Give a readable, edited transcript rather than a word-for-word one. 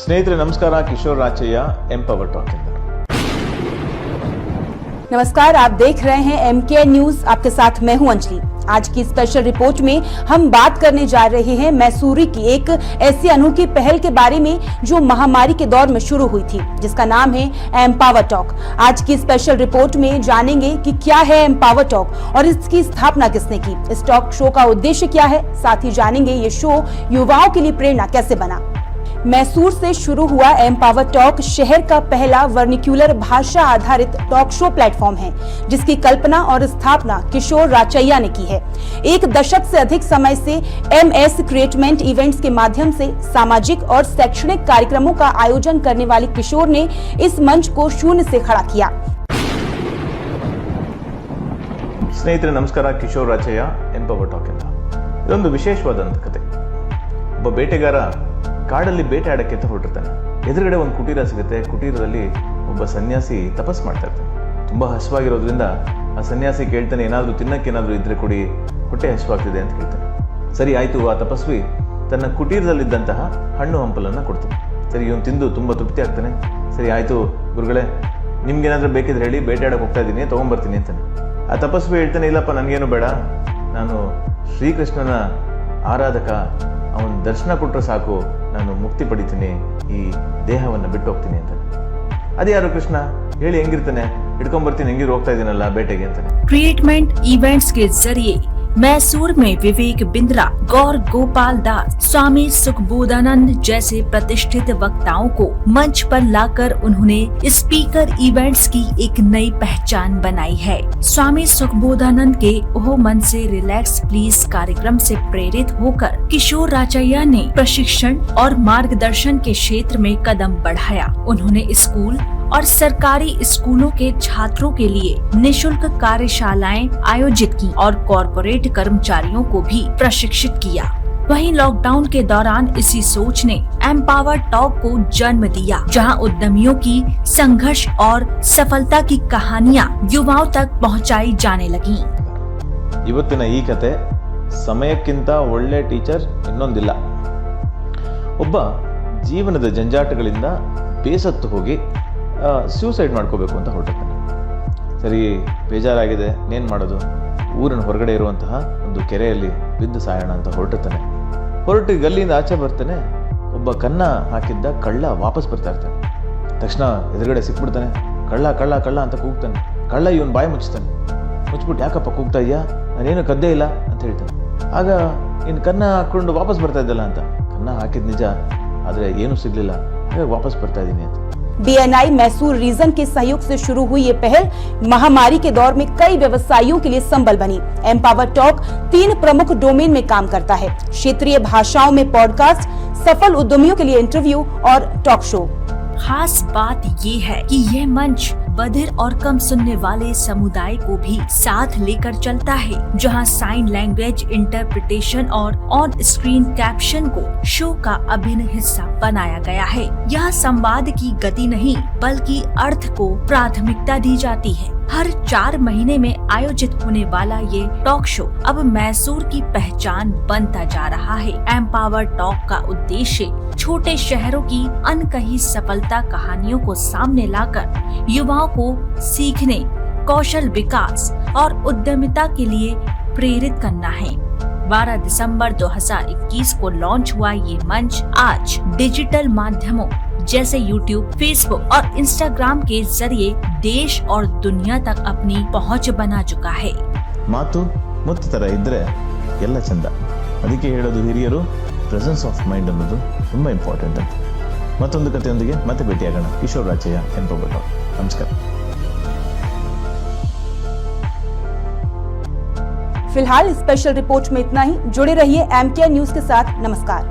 ಸ್ನೇಹಿತರೆ ನಮಸ್ಕಾರ, Kishore Rachaiah empower talk इंद। नमस्कार, आप देख रहे हैं MK न्यूज। आपके साथ मैं हूं अंजलि। आज की स्पेशल रिपोर्ट में हम बात करने जा रहे हैं मैसूरी की एक ऐसी अनोखी पहल के बारे में जो महामारी के दौर में शुरू हुई थी, जिसका नाम है एम्पावर टॉक। आज की स्पेशल रिपोर्ट में जानेंगे कि क्या है एम्पावर टॉक और इसकी स्थापना किसने की, इस टॉक शो का उद्देश्य क्या है, साथ ही जानेंगे ये शो युवाओं के लिए प्रेरणा कैसे बना। मैसूर से शुरू हुआ एम्पावर टॉक शहर का पहला वर्निक्यूलर भाषा आधारित टॉक शो प्लेटफॉर्म है, जिसकी कल्पना और स्थापना किशोर राचैया ने की है। एक दशक से अधिक समय से MS क्रिएटमेंट इवेंट्स के माध्यम से सामाजिक और शैक्षणिक कार्यक्रमों का आयोजन करने वाले किशोर ने इस मंच को शून्य से खड़ा किया। ಸ್ನೇಹಿತರೆ ನಮಸ್ಕಾರ, ಕಿಶೋರ್ ರಾಚಯ್ಯ एम्पावर टॉक ಇಂದ। ಇದೊಂದು ವಿಶೇಷವಾದಂತ ಕತೆ। ಒಬ್ಬ ಬೇಟೆಗಾರ ಕಾಡಲ್ಲಿ ಬೇಟೆ ಆಡಕ್ಕೆ ಅಂತ ಹೊರಟಿರ್ತಾನೆ। ಎದುರುಗಡೆ ಒಂದು ಕುಟೀರ ಸಿಗುತ್ತೆ। ಕುಟೀರದಲ್ಲಿ ಒಬ್ಬ ಸನ್ಯಾಸಿ ತಪಸ್ ಮಾಡ್ತಾ ಇರ್ತಾನೆ। ತುಂಬಾ ಹಸುವಾಗಿರೋದ್ರಿಂದ ಆ ಸನ್ಯಾಸಿ ಕೇಳ್ತಾನೆ, ಏನಾದರೂ ತಿನ್ನಕ್ಕೆ ಏನಾದರೂ ಇದ್ರೆ ಕೊಡಿ, ಹೊಟ್ಟೆ ಹಸುವಾಗ್ತಿದೆ ಅಂತ ಕೇಳ್ತಾನೆ। ಸರಿ ಆಯ್ತು, ಆ ತಪಸ್ವಿ ತನ್ನ ಕುಟೀರದಲ್ಲಿದ್ದಂತಹ ಹಣ್ಣು ಹಂಪಲನ್ನ ಕೊಡ್ತಾನೆ। ಸರಿ, ಇವನು ತಿಂದು ತುಂಬಾ ತೃಪ್ತಿ ಆಗ್ತಾನೆ। ಸರಿ ಆಯ್ತು ಗುರುಗಳೇ, ನಿಮ್ಗೇನಾದ್ರೂ ಬೇಕಿದ್ರೆ ಹೇಳಿ, ಬೇಟೆ ಆಡಕ್ಕೆ ಹೋಗ್ತಾ ಇದ್ದೀನಿ, ತಗೊಂಡ್ಬರ್ತೀನಿ ಅಂತಾನೆ। ಆ ತಪಸ್ವಿ ಹೇಳ್ತಾನೆ, ಇಲ್ಲಪ್ಪ ನನಗೇನು ಬೇಡ, ನಾನು ಶ್ರೀಕೃಷ್ಣನ ಆರಾಧಕ, ಅವನ ದರ್ಶನ ಕೊಟ್ಟರೆ ಸಾಕು, ನಾನು ಮುಕ್ತಿ ಪಡಿತೀನಿ, ಈ ದೇಹವನ್ನು ಬಿಟ್ಟು ಹೋಗ್ತೀನಿ ಅಂತಾನೆ। ಅದ್ಯಾರು ಕೃಷ್ಣ ಹೇಳಿ, ಹೆಂಗಿರ್ತಾನೆ, ಹಿಡ್ಕೊಂಡ್ಬರ್ತೀನಿ, ಹೆಂಗಿರು ಹೋಗ್ತಾ ಇದೀನಲ್ಲ ಬೇಟೆಗೆ ಅಂತಾನೆ। क्रिएटमेंट इवेंट्स के जरिए मैसूर में विवेक बिंद्रा, गौर गोपाल दास, स्वामी सुखबोधानंद जैसे प्रतिष्ठित वक्ताओं को मंच पर लाकर उन्होंने स्पीकर इवेंट्स की एक नई पहचान बनाई है। स्वामी सुखबोधानंद के ओह मन से रिलैक्स प्लीज कार्यक्रम से प्रेरित होकर किशोर राचैया ने प्रशिक्षण और मार्गदर्शन के क्षेत्र में कदम बढ़ाया। उन्होंने स्कूल और सरकारी स्कूलों के छात्रों के लिए निशुल्क कार्यशालाएं आयोजित की और कॉरपोरेट कर्मचारियों को भी प्रशिक्षित किया। वहीं लॉकडाउन के दौरान इसी सोच ने एम्पावर टॉक को जन्म दिया, जहां उद्यमियों की संघर्ष और सफलता की कहानियां युवाओं तक पहुंचाई जाने लगी। ಇವತ್ತಿನ ಈ ಕತೆ ಸಮಯಕ್ಕಿಂತ ಒಳ್ಳೆ ಟೀಚರ್ ಇನ್ನೊಂದಿಲ್ಲ। ಒಬ್ಬ ಜೀವನದ ಜಂಜಾಟಗಳಿಂದ ಬೇಸತ್ತು ಹೋಗಿ ಸ್ಯೂಸೈಡ್ ಮಾಡ್ಕೋಬೇಕು ಅಂತ ಹೊರಟಿರ್ತಾನೆ। ಸರಿ, ಬೇಜಾರಾಗಿದೆ, ಇನ್ನೇನು ಮಾಡೋದು, ಊರಿನ ಹೊರಗಡೆ ಇರುವಂತಹ ಒಂದು ಕೆರೆಯಲ್ಲಿ ಬಿದ್ದು ಸಾಯೋಣ ಅಂತ ಹೊರಟಿರ್ತಾನೆ। ಹೊರಟು ಗಲ್ಲಿಯಿಂದ ಆಚೆ ಬರ್ತಾನೆ, ಒಬ್ಬ ಕನ್ನ ಹಾಕಿದ್ದ ಕಳ್ಳ ವಾಪಸ್ ಬರ್ತಾ ಇರ್ತಾನೆ। ತಕ್ಷಣ ಎದುರುಗಡೆ ಸಿಕ್ಬಿಡ್ತಾನೆ, ಕಳ್ಳ ಕಳ್ಳ ಕಳ್ಳ ಅಂತ ಕೂಗ್ತಾನೆ। ಕಳ್ಳ ಇವನ್ ಬಾಯಿ ಮುಚ್ತಾನೆ, ಮುಚ್ಬಿಟ್ಟು ಯಾಕಪ್ಪ ಕೂಗ್ತಾ ಇದೆಯಾ, ನಾನೇನು ಕದ್ದೇ ಇಲ್ಲ ಅಂತ ಹೇಳ್ತಾನೆ। ಆಗ ಇನ್ನು ಕನ್ನ ಹಾಕೊಂಡು ವಾಪಸ್ ಬರ್ತಾ ಇದ್ದಲ್ಲ ಅಂತ, ಕನ್ನ ಹಾಕಿದ್ ನಿಜ, ಆದರೆ ಏನೂ ಸಿಗ್ಲಿಲ್ಲ, ಹಾಗಾಗಿ ವಾಪಸ್ ಬರ್ತಾ ಇದ್ದೀನಿ ಅಂತ। BNI मैसूर रीजन के सहयोग से शुरू हुई ये पहल महामारी के दौर में कई व्यवसायियों के लिए संबल बनी। एम्पावर टॉक 3 प्रमुख डोमेन में काम करता है: क्षेत्रीय भाषाओं में पॉडकास्ट, सफल उद्यमियों के लिए इंटरव्यू और टॉक शो। खास बात ये है कि यह मंच बधिर और कम सुनने वाले समुदाय को भी साथ लेकर चलता है, जहां साइन लैंग्वेज इंटरप्रिटेशन और ऑन स्क्रीन कैप्शन को शो का अभिन्न हिस्सा बनाया गया है। यह संवाद की गति नहीं बल्कि अर्थ को प्राथमिकता दी जाती है। हर 4 महीने में आयोजित होने वाला ये टॉक शो अब मैसूर की पहचान बनता जा रहा है। एम्पावर टॉक का उद्देश्य छोटे शहरों की अनकही सफलता कहानियों को सामने लाकर युवाओं को सीखने, कौशल विकास और उद्यमिता के लिए प्रेरित करना है। 12 दिसंबर 2021 को लॉन्च हुआ ये मंच आज डिजिटल माध्यमों जैसे YouTube, Facebook और Instagram के जरिए देश और दुनिया तक अपनी पहुंच बना चुका है। ಮಾತು ಮುತ್ತು ತರ ಇದ್ರೆ ಎಲ್ಲ ಚಂದ, ಅದಕ್ಕೆ ಹೇಳೋದು ಹಿರಿಯರು, ಪ್ರೆಸೆನ್ಸ್ ಆಫ್ ಮೈಂಡ್ ಅನ್ನೋದು ತುಂಬಾ ಇಂಪಾರ್ಟೆಂಟ್ ಅಂತ। ಮತ್ತೊಂದು ಕಥೆಯೊಂದಿಗೆ ಮತ್ತೆ ಭೇಟಿಯಾಗೋಣ। Kishore Rachaiah empower talk. नमस्कार। फिलहाल स्पेशल रिपोर्ट में इतना ही। जुड़े रहिए MK न्यूज के साथ। नमस्कार।